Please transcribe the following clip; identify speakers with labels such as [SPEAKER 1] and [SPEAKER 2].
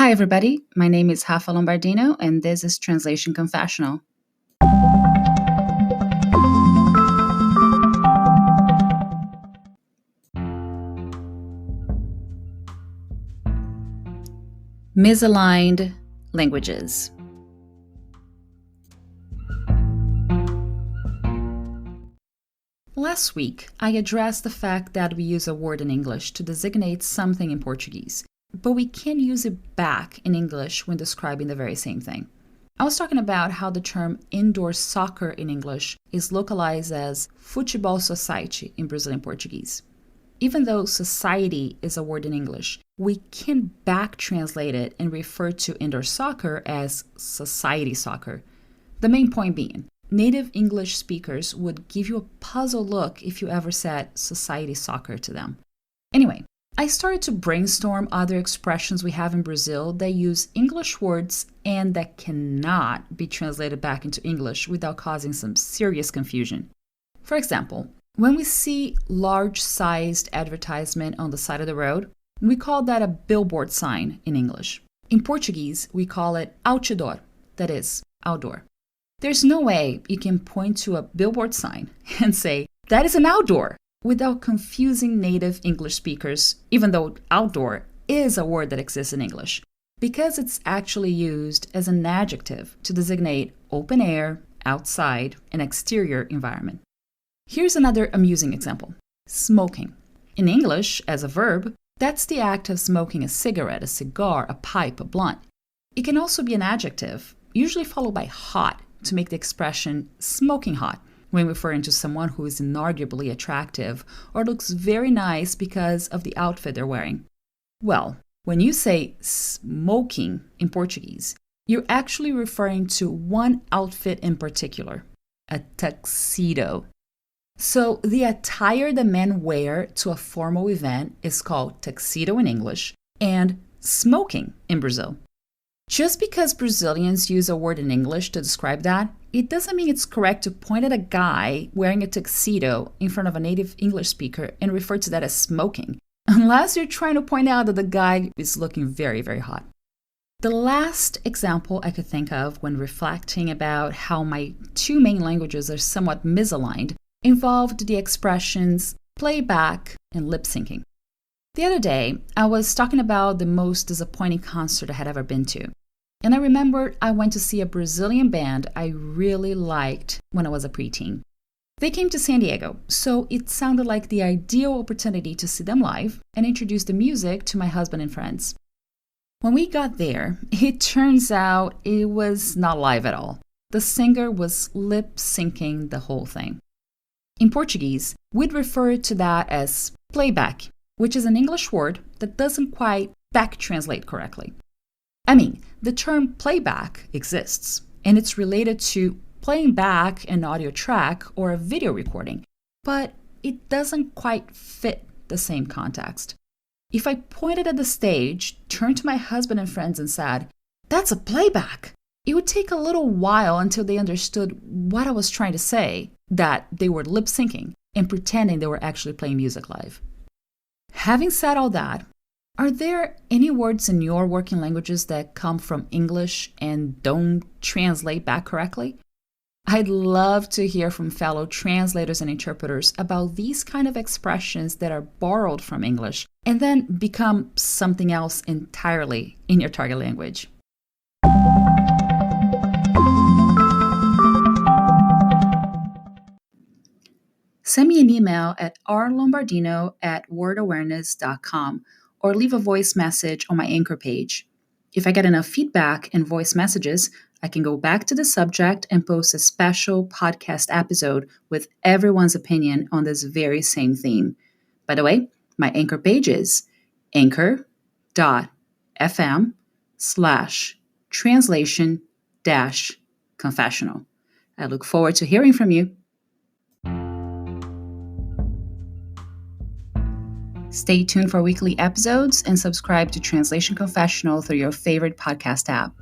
[SPEAKER 1] Hi, everybody. My name is Rafa Lombardino, and this is Translation Confessional. Misaligned languages. Last week, I addressed the fact that we use a word in English to designate something in Portuguese, but we can't use it back in English when describing the very same thing. I was talking about how the term indoor soccer in English is localized as futebol society in Brazilian Portuguese. Even though society is a word in English, we can back translate it and refer to indoor soccer as society soccer. The main point being, native English speakers would give you a puzzled look if you ever said society soccer to them. Anyway, I started to brainstorm other expressions we have in Brazil that use English words and that cannot be translated back into English without causing some serious confusion. For example, when we see large-sized advertisement on the side of the road, we call that a billboard sign in English. In Portuguese, we call it outdoor, that is, outdoor. There's no way you can point to a billboard sign and say, that is an outdoor, without confusing native English speakers, even though outdoor is a word that exists in English, because it's actually used as an adjective to designate open air, outside, and exterior environment. Here's another amusing example. Smoking. In English, as a verb, that's the act of smoking a cigarette, a cigar, a pipe, a blunt. It can also be an adjective, usually followed by hot, to make the expression smoking hot when referring to someone who is inarguably attractive or looks very nice because of the outfit they're wearing. Well, when you say smoking in Portuguese, you're actually referring to one outfit in particular, a tuxedo. So the attire that men wear to a formal event is called tuxedo in English and smoking in Brazil. Just because Brazilians use a word in English to describe that, it doesn't mean it's correct to point at a guy wearing a tuxedo in front of a native English speaker and refer to that as smoking, unless you're trying to point out that the guy is looking very, very hot. The last example I could think of when reflecting about how my two main languages are somewhat misaligned involved the expressions playback and lip syncing. The other day, I was talking about the most disappointing concert I had ever been to. And I remembered I went to see a Brazilian band I really liked when I was a preteen. They came to San Diego, so it sounded like the ideal opportunity to see them live and introduce the music to my husband and friends. When we got there, it turns out it was not live at all. The singer was lip syncing the whole thing. In Portuguese, we'd refer to that as playback, which is an English word that doesn't quite back translate correctly. I mean, the term playback exists, and it's related to playing back an audio track or a video recording, but it doesn't quite fit the same context. If I pointed at the stage, turned to my husband and friends and said, "That's a playback," it would take a little while until they understood what I was trying to say, that they were lip syncing and pretending they were actually playing music live. Having said all that, are there any words in your working languages that come from English and don't translate back correctly? I'd love to hear from fellow translators and interpreters about these kind of expressions that are borrowed from English and then become something else entirely in your target language. Send me an email at rlombardino@wordawareness.com or leave a voice message on my Anchor page. If I get enough feedback and voice messages, I can go back to the subject and post a special podcast episode with everyone's opinion on this very same theme. By the way, my Anchor page is anchor.fm/translation-confessional. I look forward to hearing from you. Stay tuned for weekly episodes and subscribe to Translation Confessional through your favorite podcast app.